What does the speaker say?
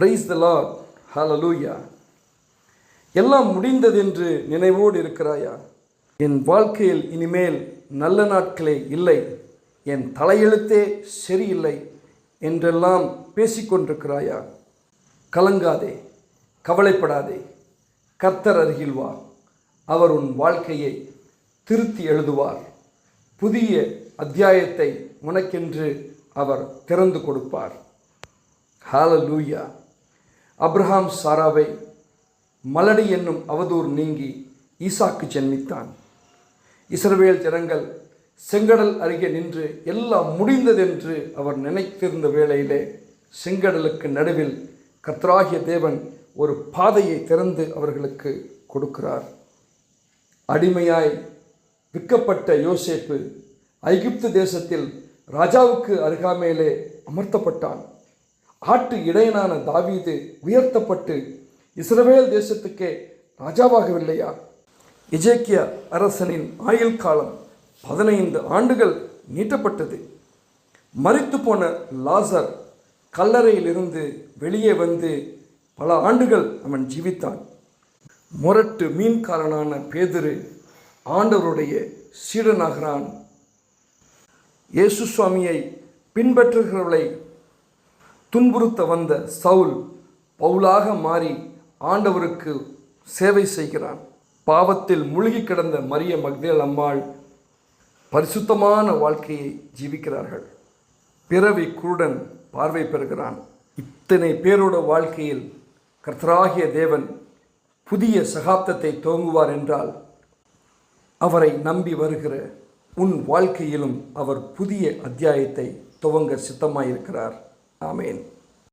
Praise the Lord. ஹல்லேலூயா. எல்லாம் முடிந்ததென்று நினைவோடு இருக்கிறாயா? என் வாழ்க்கையில் இனிமேல் நல்ல நாட்களே இல்லை, என் தலையெழுத்தே சரியில்லை என்றெல்லாம் பேசிக்கொண்டிருக்கிறாயா? கலங்காதே, கவலைப்படாதே. கர்த்தர் அருகில் வா. அவர் உன் வாழ்க்கையை திருத்தி எழுதுவார். புதிய அத்தியாயத்தை உனக்கென்று அவர் திறந்து கொடுப்பார். ஹல்லேலூயா. அப்ரஹாம் சாராவை மலடி என்னும் அவதூறு நீங்கி ஈசாக்கு ஜென்மித்தான். இஸ்ரவேல் ஜனங்கள் செங்கடல் அருகே நின்று எல்லாம் முடிந்ததென்று அவர் நினைத்திருந்த வேளையிலே செங்கடலுக்கு நடுவில் கர்த்தராகிய தேவன் ஒரு பாதையை திறந்து அவர்களுக்கு கொடுக்கிறார். அடிமையாய் விற்கப்பட்ட யோசேப்பு ஐகிப்து தேசத்தில் ராஜாவுக்கு அருகாமையிலே அமர்த்தப்பட்டான். ஆட்டு இடையனான தாவீது உயர்த்தப்பட்டு இஸ்ரவேல் தேசத்துக்கே ராஜாவாகவில்லையா? எசேக்கியா அரசனின் ஆயுள் காலம் 15 ஆண்டுகள் நீட்டப்பட்டது. மரித்து போன லாசர் கல்லறையிலிருந்து வெளியே வந்து பல ஆண்டுகள் அவன் ஜீவித்தான். முரட்டு மீன்காரனான பேதுரு ஆண்டவருடைய சீடனாகிறான். இயேசு சுவாமியை பின்பற்றுகிறவர்களை துன்புறுத்த வந்த சவுல் பவுலாக மாறி ஆண்டவருக்கு சேவை செய்கிறான். பாவத்தில் மூழ்கி கிடந்த மரிய மக்தேல் அம்மாள் பரிசுத்தமான வாழ்க்கையை ஜீவிக்கிறார்கள். பிறவி குருடன் பார்வை பெறுகிறான். இத்தனை பேரோட வாழ்க்கையில் கர்த்தராகிய தேவன் புதிய சகாப்தத்தை துவங்குவார் என்றால் அவரை நம்பி வருகிற உன் வாழ்க்கையிலும் அவர் புதிய அத்தியாயத்தை துவங்க சித்தமாயிருக்கிறார். ஆமேன்.